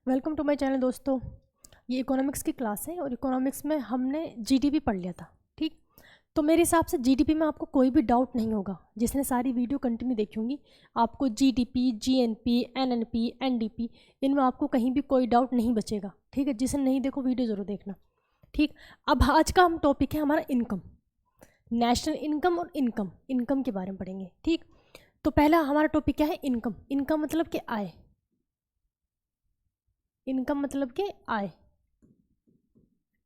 Welcome to my channel दोस्तों। ये economics की क्लास है और इकोनॉमिक्स में हमने जीडीपी पढ़ लिया था। ठीक, तो मेरे हिसाब से जीडीपी में आपको कोई भी डाउट नहीं होगा। जिसने सारी वीडियो कंटिन्यू देखी होंगी, आपको जीडीपी, जीएनपी, एनएनपी, एनडीपी, इनमें आपको कहीं भी कोई डाउट नहीं बचेगा। ठीक है, जिसने नहीं देखो वीडियो ज़रूर देखना। ठीक, अब आज का हम टॉपिक है हमारा इनकम, नेशनल इनकम और इनकम के बारे में पढ़ेंगे। ठीक, तो पहला हमारा टॉपिक क्या है? इनकम। इनकम मतलब कि आय। इनकम मतलब कि आय।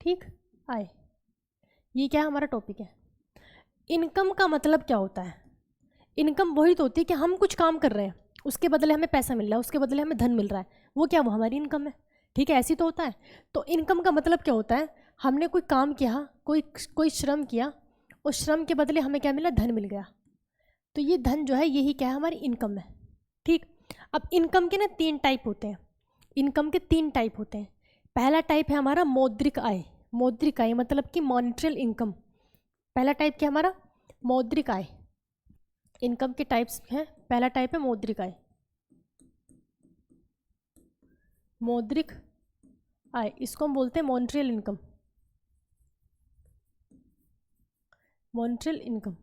ठीक, आय, ये क्या हमारा टॉपिक है। इनकम का मतलब क्या होता है? इनकम वही तो होती है कि हम कुछ काम कर रहे हैं, उसके बदले हमें पैसा मिल रहा है, उसके बदले हमें धन मिल रहा है, वो क्या, वो हमारी इनकम है। ठीक है, ऐसी तो होता है। तो इनकम का मतलब क्या होता है? हमने कोई काम किया, कोई श्रम किया, उस श्रम के बदले हमें क्या मिला? धन मिल गया। तो ये धन जो है, यही क्या है? हमारी इनकम है। ठीक, अब इनकम के ना 3 टाइप होते हैं। इनकम के 3 टाइप होते हैं। पहला टाइप है हमारा मौद्रिक आय। मौद्रिक आय मतलब कि मॉनेटरी इनकम। पहला टाइप क्या हमारा? मौद्रिक आय। इनकम के टाइप्स हैं, पहला टाइप है मौद्रिक आय। मौद्रिक आय, इसको हम बोलते हैं मॉनेटरी इनकम। मॉनेटरी इनकम,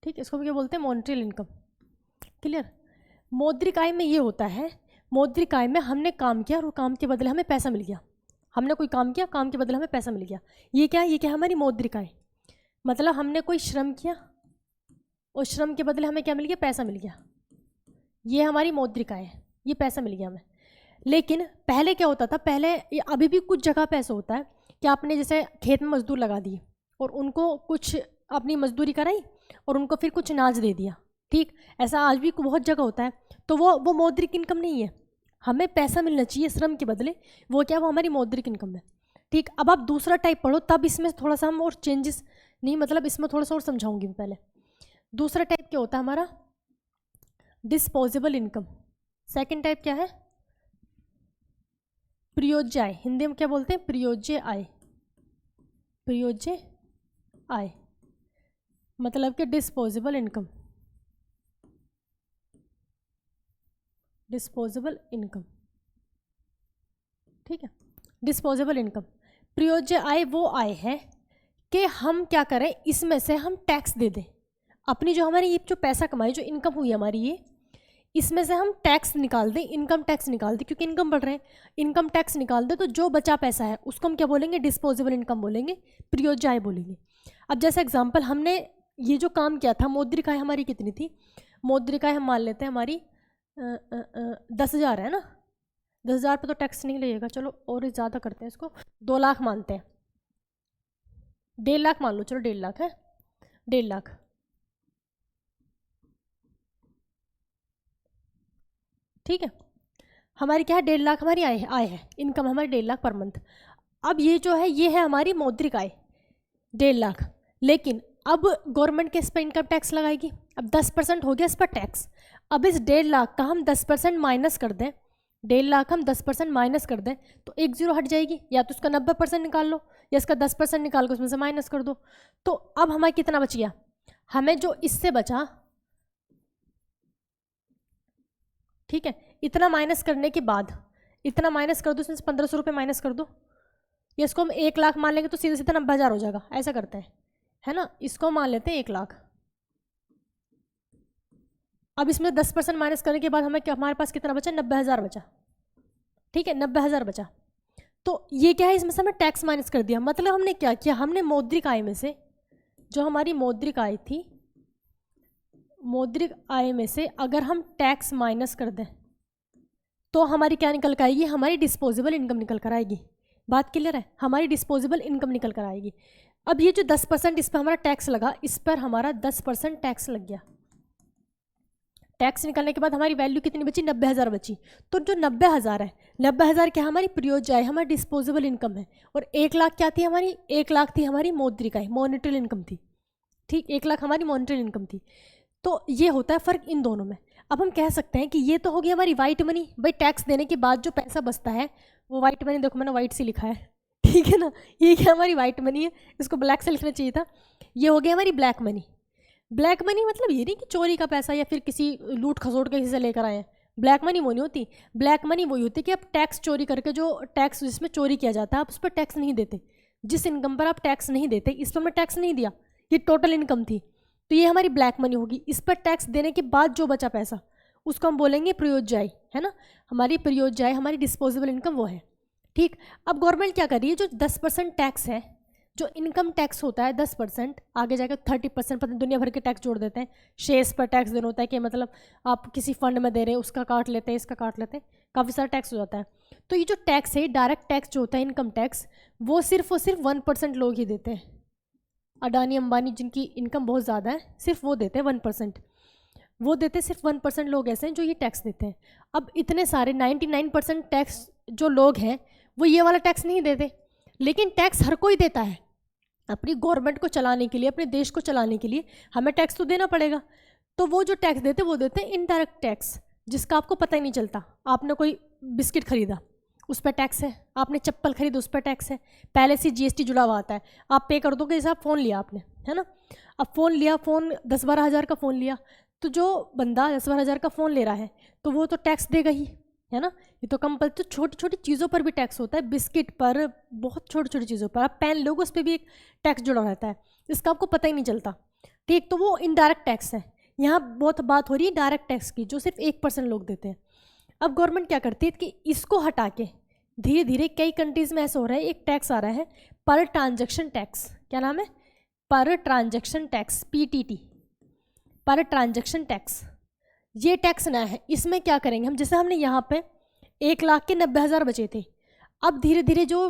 ठीक, इसको क्या बोलते हैं? Monetary income. क्लियर? मौद्रिक आय में ये होता है, मौद्रिक आय में हमने काम किया और वो काम के बदले हमें पैसा मिल गया। हमने कोई काम किया, काम के बदले हमें पैसा मिल गया। ये क्या है? ये क्या है? हमारी मौद्रिक आय। मतलब हमने कोई श्रम किया और श्रम के बदले हमें क्या मिल गया? पैसा मिल गया। ये हमारी मौद्रिक आय है, ये पैसा मिल गया हमें। लेकिन पहले क्या होता था? पहले, अभी भी कुछ जगह पे ऐसा होता है कि आपने जैसे खेत में मजदूर लगा दिए और उनको कुछ अपनी मजदूरी कराई और उनको फिर कुछ अनाज दे दिया। ठीक, ऐसा आज भी बहुत जगह होता है। तो वो मौद्रिक इनकम नहीं है। हमें पैसा मिलना चाहिए श्रम के बदले, वो क्या, वो हमारी मौद्रिक इनकम है। ठीक, अब आप दूसरा टाइप पढ़ो, तब इसमें थोड़ा सा हम और चेंजेस, नहीं मतलब इसमें थोड़ा सा और समझाऊंगी मैं। पहले दूसरा टाइप क्या होता है हमारा? Disposable income. सेकेंड टाइप क्या है? प्रयोज्य आय। हिंदी में क्या बोलते हैं? प्रयोज्य आय। प्रयोज्य आय मतलब कि डिस्पोजेबल इनकम। डिस्पोजेबल इनकम, ठीक है, डिस्पोजेबल इनकम। प्रयोज्य आय वो आय है कि हम क्या करें, इसमें से हम टैक्स दे दें। अपनी जो हमारी ये जो पैसा कमाई, जो इनकम हुई हमारी, ये इसमें से हम टैक्स निकाल दें, इनकम टैक्स निकाल दें, क्योंकि इनकम बढ़ रहे हैं, इनकम टैक्स निकाल दें। तो जो बचा पैसा है उसको हम क्या बोलेंगे? डिस्पोजेबल इनकम बोलेंगे, प्रयोज्य आय बोलेंगे। अब जैसे एग्जाम्पल, हमने ये जो काम किया था, मौद्रिक आय हमारी कितनी थी? मौद्रिक आय हम मान लेते हैं हमारी 10,000 है ना। 10,000 पे तो टैक्स नहीं लगेगा, चलो और ज़्यादा करते हैं इसको, 2 लाख मानते हैं। 1.5 लाख मान लो, चलो 1.5 लाख है, 1.5 लाख। ठीक है, हमारी क्या है? 1.5 लाख हमारी आय है, इनकम हमारी 1.5 लाख पर मंथ। अब ये जो है, ये है हमारी मौद्रिक आय 1.5 लाख। लेकिन अब गवर्नमेंट के इस पर इनकम टैक्स लगाएगी। अब 10% हो गया इस पर टैक्स। अब इस 1.5 लाख का हम 10% माइनस कर दें, 1.5 लाख हम 10% माइनस कर दें, तो एक जीरो हट जाएगी। या तो उसका 90% निकाल लो, या इसका 10% निकाल कर उसमें से माइनस कर दो। तो अब हमें कितना बच गया? हमें जो इससे बचा, ठीक है, इतना माइनस करने के बाद, इतना माइनस कर दो, इसमें से 1,500 रुपये माइनस कर दो। या इसको हम 1 लाख मान लेंगे तो सीधे सीधे 90,000 हो जाएगा। ऐसा करते हैं, है ना। इसको मान लेते हैं 1 लाख। अब इसमें 10% माइनस करने के बाद हमें क्या, हमारे पास कितना बचा? 90,000 बचा। ठीक है, 90,000 बचा। तो ये क्या है? इसमें से हमें टैक्स माइनस कर दिया। मतलब हमने क्या किया? हमने मौद्रिक आय में से, जो हमारी मौद्रिक आय थी, मौद्रिक आय में से अगर हम टैक्स माइनस कर दें तो हमारी क्या निकल कर आएगी? हमारी डिस्पोजेबल इनकम निकल कर आएगी। बात क्लियर है? हमारी डिस्पोजेबल इनकम निकल कर आएगी। अब ये जो 10% इस पर हमारा टैक्स लगा, इस पर हमारा 10% टैक्स लग गया। टैक्स निकालने के बाद हमारी वैल्यू कितनी बची? 90,000 बची। तो जो 90,000 है, 90,000 क्या हमारी प्रयोज्य आय, हमारी डिस्पोजेबल इनकम है। और 1 लाख क्या थी हमारी? 1 लाख थी हमारी मौद्रिक आय, मॉनेटरी इनकम थी। ठीक, 1 लाख हमारी मॉनेटरी इनकम थी। तो ये होता है फ़र्क इन दोनों में। अब हम कह सकते हैं कि ये तो हो गई हमारी वाइट मनी। भाई टैक्स देने के बाद जो पैसा बचता है वो वाइट मनी। देखो मैंने वाइट से लिखा है, ठीक है ना। ये क्या हमारी वाइट मनी है, इसको ब्लैक से लिखना चाहिए था। ये हो गई हमारी ब्लैक मनी। ब्लैक मनी मतलब ये नहीं कि चोरी का पैसा या फिर किसी लूट खसोट के किसी से लेकर आए हैं, ब्लैक मनी वो नहीं होती। ब्लैक मनी वही होती है कि आप टैक्स चोरी करके, जो टैक्स जिसमें चोरी किया जाता है, आप उस पर टैक्स नहीं देते। जिस इनकम पर आप टैक्स नहीं देते, इस पर मैं टैक्स नहीं दिया, ये टोटल इनकम थी, तो ये हमारी ब्लैक मनी होगी। इस पर टैक्स देने के बाद जो बचा पैसा, उसको हम बोलेंगे प्रयोज्य आय, है ना। हमारी प्रयोज्य आय, हमारी डिस्पोजेबल इनकम वो है। ठीक, अब गवर्नमेंट क्या कर रही है, जो 10% टैक्स है, जो इनकम टैक्स होता है 10%, आगे जाकर 30%, पता नहीं दुनिया भर के टैक्स जोड़ देते हैं। शेयर्स पर टैक्स देना होता है कि मतलब आप किसी फंड में दे रहे हैं, उसका काट लेते हैं, इसका काट लेते हैं, काफ़ी सारा टैक्स हो जाता है। तो ये जो टैक्स है, डायरेक्ट टैक्स जो होता है, इनकम टैक्स, वो सिर्फ और सिर्फ 1% लोग ही देते हैं। अडानी अंबानी जिनकी इनकम बहुत ज़्यादा है, सिर्फ वो देते हैं 1%। वो देते सिर्फ 1% लोग ऐसे हैं जो ये टैक्स देते हैं। अब इतने सारे 99% टैक्स जो लोग हैं वो ये वाला टैक्स नहीं देते, लेकिन टैक्स हर कोई देता है। अपनी गवर्नमेंट को चलाने के लिए, अपने देश को चलाने के लिए हमें टैक्स तो देना पड़ेगा। तो वो जो टैक्स देते वो देते हैं इनडायरेक्ट टैक्स, जिसका आपको पता ही नहीं चलता। आपने कोई बिस्किट खरीदा, उस पर टैक्स है। आपने चप्पल खरीदी, उस पर टैक्स है। पहले से GST जुड़ा हुआ आता है, आप पे कर दोगे। जैसे आप फ़ोन लिया आपने, है ना, अब फ़ोन लिया, फ़ोन 10-12 हज़ार का फ़ोन लिया, तो जो बंदा 10-12 हज़ार का फ़ोन ले रहा है तो वो तो टैक्स देगा ही, है ना। ये तो कंपल, तो छोटी छोटी चीज़ों पर भी टैक्स होता है, बिस्किट पर, बहुत छोटी छोटी चीज़ों पर। आप पेन लोगे, उस पर भी एक टैक्स जुड़ा रहता है, इसका आपको पता ही नहीं चलता। ठीक, तो वो इनडायरेक्ट टैक्स है। यहाँ बहुत बात हो रही है डायरेक्ट टैक्स की, जो सिर्फ 1% लोग देते हैं। अब गवर्नमेंट क्या करती है कि इसको हटा के धीरे धीरे कई कंट्रीज़ में ऐसा हो रहा है, एक टैक्स आ रहा है पर ट्रांजैक्शन टैक्स। क्या नाम है? पर ट्रांजैक्शन टैक्स, PTT, पर ट्रांजैक्शन टैक्स। ये टैक्स नया है। इसमें क्या करेंगे हम, जैसे हमने यहाँ पे 1,90,000 बचे थे, अब धीरे धीरे जो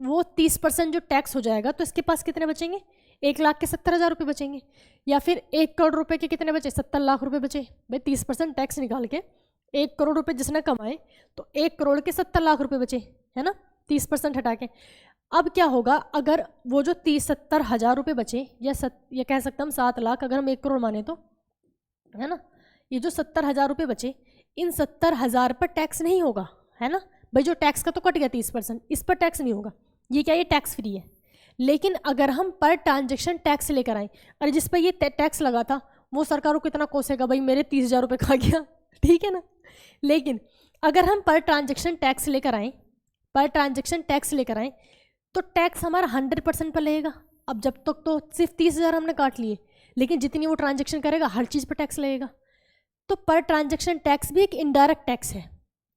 वो 30% जो टैक्स हो जाएगा, तो इसके पास कितने बचेंगे? 1,70,000 रुपये बचेंगे। या फिर 1 करोड़ रुपए के कितने बचे? 70 लाख रुपए बचे। भाई 30% टैक्स निकाल के 1 करोड़ रुपए जिसने कमाए, तो 1 करोड़ के 70 लाख रुपए बचे, है ना, 30% हटा के। अब क्या होगा, अगर वो जो 70,000 रुपये बचे, या कह सकते हम 7 लाख, अगर हम 1 करोड़ माने तो, है ना, ये जो 70,000 रुपये बचे, इन 70,000 पर टैक्स नहीं होगा, है ना। भाई जो टैक्स का तो कट गया 30%, इस पर टैक्स नहीं होगा। ये क्या, ये टैक्स फ्री है। लेकिन अगर हम पर ट्रांजेक्शन टैक्स लेकर आए, अरे जिस पर ये टैक्स लगा था वो सरकार को कितना कोसेगा, भाई मेरे 30,000 रुपये खा गया, ठीक है ना। लेकिन अगर हम पर ट्रांजेक्शन टैक्स लेकर आए, पर ट्रांजेक्शन टैक्स लेकर आए, तो टैक्स हमारा 100% पर लगेगा। अब जब तक तो सिर्फ 30,000 हमने काट लिए, लेकिन जितनी वो ट्रांजेक्शन करेगा हर चीज़ पर टैक्स लगेगा। तो पर ट्रांजेक्शन टैक्स भी एक इनडायरेक्ट टैक्स है।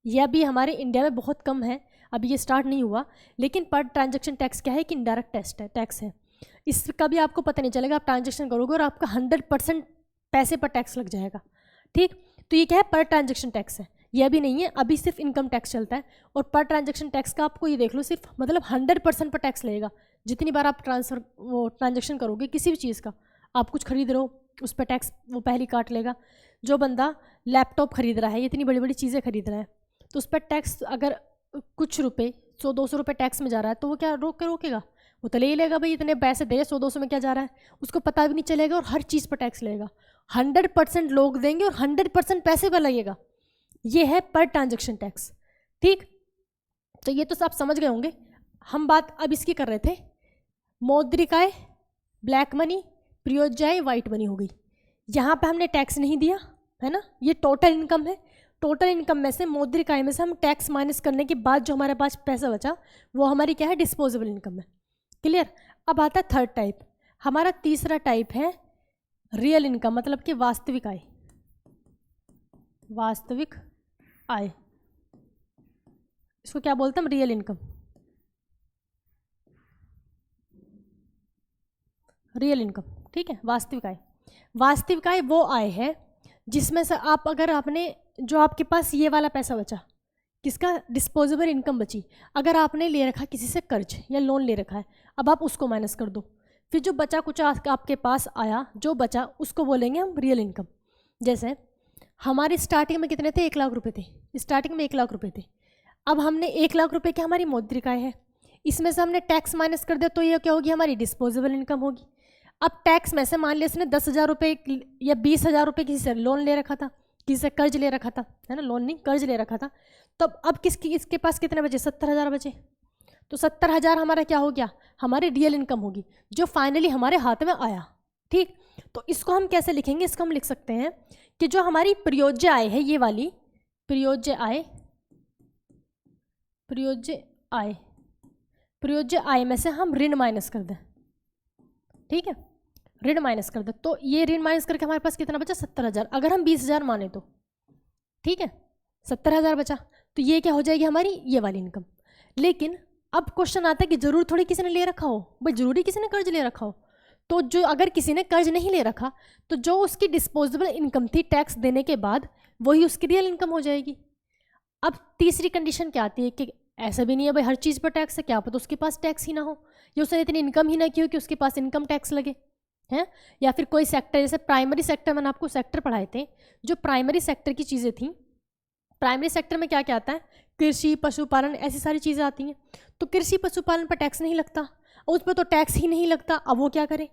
यह अभी हमारे इंडिया में बहुत कम है, अभी ये स्टार्ट नहीं हुआ। लेकिन पर ट्रांजेक्शन टैक्स क्या है कि इनडायरेक्ट टैक्स है। इसका भी आपको पता नहीं चलेगा, आप ट्रांजेक्शन करोगे और आपका 100% पैसे पर टैक्स लग जाएगा। ठीक, तो ये क्या है, पर ट्रांजेक्शन टैक्स है। ये अभी नहीं है, अभी सिर्फ इनकम टैक्स चलता है। और पर ट्रांजेक्शन टैक्स का आपको ये देख लो, सिर्फ मतलब 100% पर टैक्स लगेगा। जितनी बार आप ट्रांजेक्शन करोगे किसी भी चीज़ का, आप कुछ खरीद रहे हो, उस पर टैक्स वो पहले काट लेगा। जो बंदा लैपटॉप खरीद रहा है, इतनी बड़ी बड़ी चीज़ें खरीद रहा है, तो उस पर टैक्स अगर कुछ रुपए 100-200 रुपये टैक्स में जा रहा है, तो वो क्या रोकेगा? वो तो ले ही लेगा, भाई इतने पैसे दे, 100-200 में क्या जा रहा है, उसको पता भी नहीं चलेगा। और हर चीज़ पर टैक्स लगेगा, 100% लोग देंगे और 100% पैसे पर लगेगा। ये है पर ट्रांजेक्शन टैक्स। ठीक, तो ये तो आप समझ गए होंगे। हम बात अब इसकी कर रहे थे, मौद्रिक आय, ब्लैक मनी, प्रयोज्य आय, वाइट मनी हो गई। यहाँ पे हमने टैक्स नहीं दिया, है ना, ये टोटल इनकम है। टोटल इनकम में से, मौद्रिक आय में से हम टैक्स माइनस करने के बाद जो हमारे पास पैसा बचा, वो हमारी क्या है, डिस्पोजेबल इनकम है। क्लियर। अब आता है थर्ड टाइप। हमारा तीसरा टाइप है रियल इनकम, मतलब कि वास्तविक आय। वास्तविक आय, इसको क्या बोलते हैं हम, रियल इनकम। रियल इनकम, ठीक है, वास्तविक आय। वास्तविक आय वो आय है जिसमें से आप, अगर आपने, जो आपके पास ये वाला पैसा बचा, किसका, डिस्पोजेबल इनकम बची, अगर आपने ले रखा किसी से कर्ज या लोन ले रखा है, अब आप उसको माइनस कर दो, फिर जो बचा कुछ आपके पास आया, जो बचा उसको बोलेंगे हम रियल इनकम। जैसे हमारी स्टार्टिंग में कितने थे, 1 लाख रुपए थे, स्टार्टिंग में 1 लाख रुपए थे। अब हमने 1 लाख रुपए की हमारी मौद्रिक आय है, इसमें से हमने टैक्स माइनस कर दिया, तो ये क्या होगी, हमारी डिस्पोजेबल इनकम होगी। अब टैक्स में से मान लिया इसने 10,000 रुपये या 20,000 रुपये किसी से लोन ले रखा था, किसी से कर्ज ले रखा था, है ना, लोन नहीं कर्ज ले रखा था, तो अब इसके पास कितने बचे, 70,000 बचे। तो 70,000 हमारा क्या हो गया, हमारी रियल इनकम होगी, जो फाइनली हमारे हाथ में आया। ठीक, तो इसको हम कैसे लिखेंगे, इसको हम लिख सकते हैं कि जो हमारी प्रयोज्य आय है, ये वाली, प्रयोज्य आय, प्रयोज्य आय, प्रयोज्य आय में से हम ऋण माइनस कर दें, ठीक है, ऋण माइनस कर दें, तो ये ऋण माइनस करके हमारे पास कितना बचा 70,000, अगर हम 20,000 माने तो, ठीक है, 70,000 बचा, तो ये क्या हो जाएगी हमारी ये वाली इनकम। लेकिन अब क्वेश्चन आता है कि जरूर थोड़ी किसी ने ले रखा हो, भाई जरूरी किसी ने कर्ज ले रखा हो, तो जो अगर किसी ने कर्ज नहीं ले रखा तो जो उसकी डिस्पोजेबल इनकम थी टैक्स देने के बाद वही उसकी रियल इनकम हो जाएगी। अब तीसरी कंडीशन क्या आती है कि ऐसा भी नहीं है भाई हर चीज़ पर टैक्स है, क्या पता उसके पास टैक्स ही ना हो, या उसने इतनी इनकम ही ना की हो कि उसके पास इनकम टैक्स लगे, हैं, या फिर कोई सेक्टर, जैसे प्राइमरी सेक्टर, मैंने आपको सेक्टर पढ़ाए थे, जो प्राइमरी सेक्टर की चीज़ें थी, प्राइमरी सेक्टर में क्या क्या आता है, कृषि, पशुपालन, ऐसी सारी चीज़ें आती हैं। तो कृषि पशुपालन पर टैक्स नहीं लगता, उस पर तो टैक्स ही नहीं लगता, अब वो क्या करे,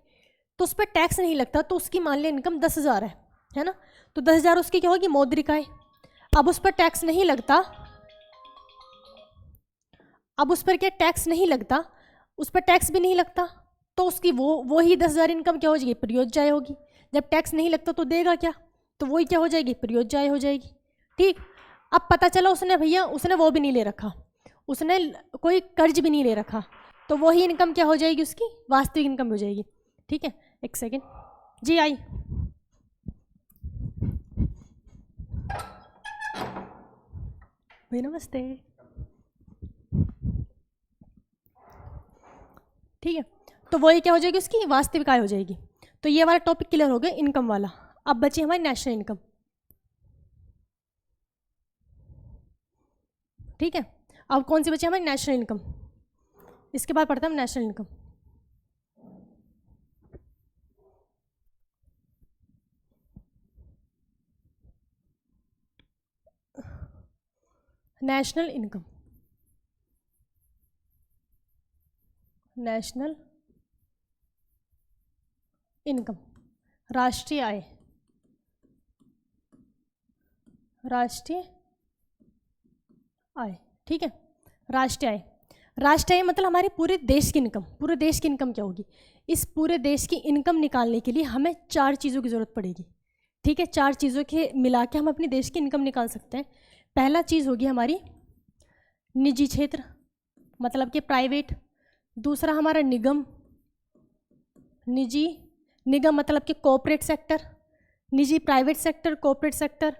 तो उस पर टैक्स नहीं लगता, तो उसकी मान लिया इनकम 10,000 है ना, तो 10,000 उसकी क्या होगी मौद्रिक आय। अब उस पर टैक्स नहीं लगता, अब उस पर क्या टैक्स नहीं लगता, उस पर टैक्स भी नहीं लगता, तो उसकी वो ही 10,000 इनकम क्या हो जाएगी, प्रयोज्य आय होगी। जब टैक्स नहीं लगता तो देगा क्या, तो वही क्या हो जाएगी, प्रयोज्य आय हो जाएगी। ठीक, अब पता चला उसने भैया उसने वो भी नहीं ले रखा, उसने कोई कर्ज भी नहीं ले रखा, तो वही इनकम क्या हो जाएगी, उसकी वास्तविक इनकम हो जाएगी। ठीक है, एक सेकेंड जी, आई भाई नमस्ते। ठीक है, तो वही क्या हो जाएगी, उसकी वास्तविक आय हो जाएगी। तो ये वाला टॉपिक क्लियर हो गया इनकम वाला। अब बची हमारी नेशनल इनकम। ठीक है, अब कौन सी बची हमारी नेशनल इनकम, इसके बाद पढ़ते हैं हम national income. National income, national income, राष्ट्रीय आय, राष्ट्रीय आय। ठीक है, राष्ट्रीय आय, राष्ट्रीय आय मतलब हमारे पूरे देश की इनकम। पूरे देश की इनकम क्या होगी, इस पूरे देश की इनकम निकालने के लिए हमें 4 चीज़ों की ज़रूरत पड़ेगी। ठीक है, 4 चीज़ों के मिला के हम अपने देश की इनकम निकाल सकते हैं। पहला चीज़ होगी हमारी निजी क्षेत्र, मतलब कि प्राइवेट। दूसरा हमारा निगम, निजी, निगम मतलब कि कॉर्पोरेट सेक्टर, निजी private sector, corporate sector.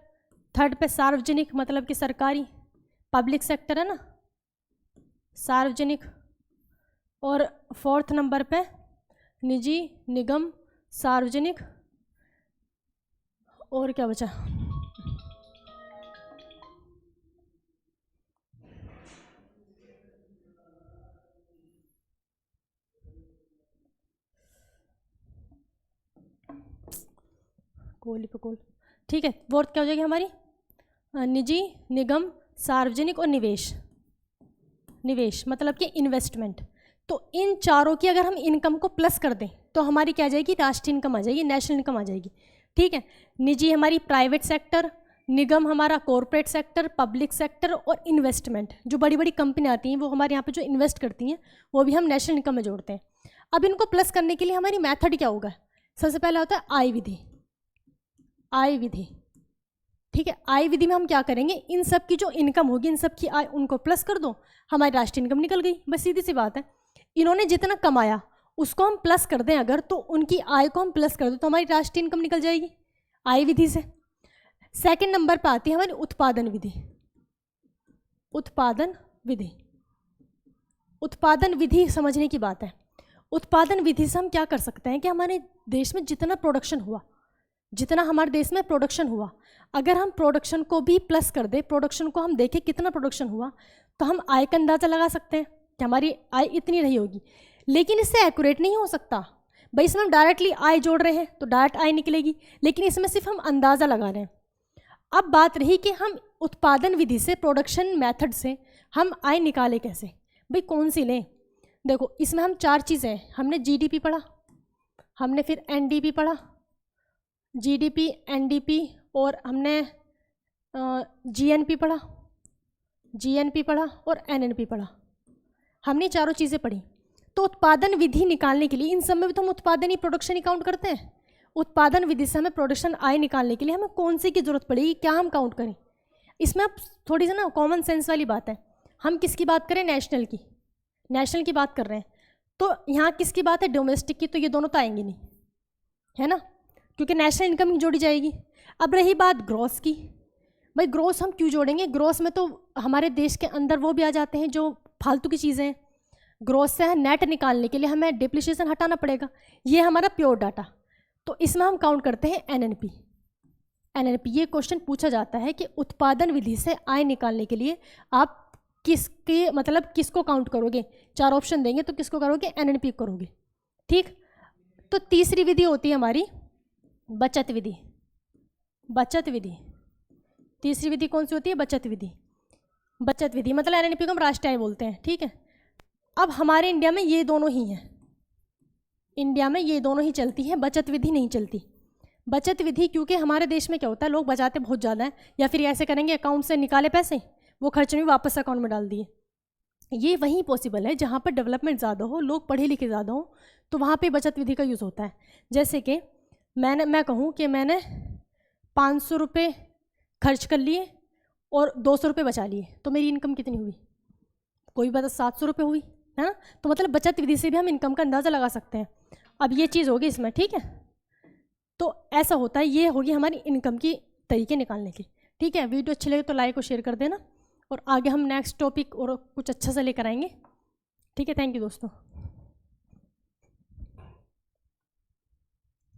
Third पे सार्वजनिक मतलब कि सरकारी, पब्लिक सेक्टर है ना, सार्वजनिक। और फोर्थ नंबर पे निजी, निगम, सार्वजनिक, और क्या बचा, कोली पे कोल। ठीक है, फोर्थ क्या हो जाएगी हमारी, निजी, निगम, सार्वजनिक और निवेश। निवेश मतलब कि इन्वेस्टमेंट। तो इन चारों की अगर हम इनकम को प्लस कर दें तो हमारी क्या आ जाएगी, राष्ट्रीय इनकम आ जाएगी, नेशनल इनकम आ जाएगी। ठीक है, निजी हमारी प्राइवेट सेक्टर, निगम हमारा कॉर्पोरेट सेक्टर, पब्लिक सेक्टर और इन्वेस्टमेंट। जो बड़ी बड़ी कंपनियां आती हैं वो हमारे यहाँ पे जो इन्वेस्ट करती हैं वो भी हम नेशनल इनकम में जोड़ते हैं। अब इनको प्लस करने के लिए हमारी मेथड क्या होगा, सबसे पहला होता है आय विधि। आय विधि, ठीक है, आय विधि में हम क्या करेंगे, इन सब की जो इनकम होगी, इन सब की आय, उनको प्लस कर दो, हमारी राष्ट्रीय इनकम निकल गई। बस सीधी सी बात है, इन्होंने जितना कमाया उसको हम प्लस कर दें अगर, तो उनकी आय को हम प्लस कर दो तो हमारी राष्ट्रीय इनकम निकल जाएगी आय विधि से। सेकंड नंबर पर आती है हमारी उत्पादन विधि। उत्पादन विधि, उत्पादन विधि समझने की बात है। उत्पादन विधि से हम क्या कर सकते हैं कि हमारे देश में जितना प्रोडक्शन हुआ, जितना हमारे देश में प्रोडक्शन हुआ, अगर हम प्रोडक्शन को भी प्लस कर दे, प्रोडक्शन को हम देखें कितना प्रोडक्शन हुआ, तो हम आय का अंदाज़ा लगा सकते हैं कि हमारी आय इतनी रही होगी। लेकिन इससे एक्यूरेट नहीं हो सकता भाई, इसमें हम डायरेक्टली आय जोड़ रहे हैं तो डायरेक्ट आय निकलेगी, लेकिन इसमें सिर्फ हम अंदाज़ा लगा रहे हैं। अब बात रही कि हम उत्पादन विधि से, प्रोडक्शन मेथड से हम आय निकालें कैसे, भाई कौन सी लें। देखो इसमें हम 4 चीज़ें, हमने जीडीपी पढ़ा, हमने फिर एनडीपी पढ़ा, जीडीपी, एनडीपी, और हमने जीएनपी पढ़ा, जीएनपी पढ़ा और एनएनपी पढ़ा। हमने चारों चीज़ें पढ़ी। तो उत्पादन विधि निकालने के लिए, इन सब में भी तो हम उत्पादन ही, प्रोडक्शन ही काउंट करते हैं। उत्पादन विधि से हमें प्रोडक्शन आय निकालने के लिए हमें कौन सी की जरूरत पड़ेगी, क्या हम काउंट करें। इसमें आप थोड़ी सी ना कॉमन सेंस वाली बात है, हम किसकी बात करें, नेशनल की, नेशनल की बात कर रहे हैं, तो यहाँ किसकी बात है, डोमेस्टिक की, तो ये दोनों तो आएंगे नहीं, है ना, क्योंकि नेशनल इनकम जोड़ी जाएगी। अब रही बात ग्रॉस की, भाई ग्रॉस हम क्यों जोड़ेंगे, ग्रॉस में तो हमारे देश के अंदर वो भी आ जाते हैं जो फालतू की चीज़ें हैं, ग्रॉस से नेट निकालने के लिए हमें डिप्रिसिएशन हटाना पड़ेगा, ये हमारा प्योर डाटा, तो इसमें हम काउंट करते हैं एनएनपी। एनएनपी ये क्वेश्चन पूछा जाता है कि उत्पादन विधि से आय निकालने के लिए आप किसके मतलब किसको काउंट करोगे, 4 ऑप्शन देंगे तो किसको करोगे, एनएनपी करोगे, ठीक। तो तीसरी विधि होती है हमारी बचत विधि। बचत विधि, तीसरी विधि कौन सी होती है, बचत विधि। बचत विधि मतलब एनएनपी को हम राष्ट्रीय आय बोलते हैं, ठीक है। अब हमारे इंडिया में ये दोनों ही हैं, इंडिया में ये दोनों ही चलती हैं, बचत विधि नहीं चलती। बचत विधि क्योंकि हमारे देश में क्या होता है, लोग बचाते बहुत ज़्यादा हैं, या फिर ऐसे करेंगे अकाउंट से निकाले पैसे, वो खर्च में वापस अकाउंट में डाल दिए। ये वहीं पॉसिबल है जहाँ पर डेवलपमेंट ज़्यादा हो, लोग पढ़े लिखे ज़्यादा हो, तो वहाँ पे बचत विधि का यूज़ होता है। जैसे कि मैं कहूँ कि मैंने 500 रुपये खर्च कर लिए और 200 रुपये बचा लिए, तो मेरी इनकम कितनी हुई, कोई बता, 700 रुपये हुई, है ना। तो मतलब बचत विधि से भी हम इनकम का अंदाज़ा लगा सकते हैं। अब ये चीज़ होगी इसमें, ठीक है, तो ऐसा होता है, ये होगी हमारी इनकम की तरीके निकालने की, ठीक है। वीडियो अच्छी लगे तो लाइक और शेयर कर देना, और आगे हम नेक्स्ट टॉपिक और कुछ अच्छा सा लेकर आएंगे, ठीक है। थैंक यू दोस्तों।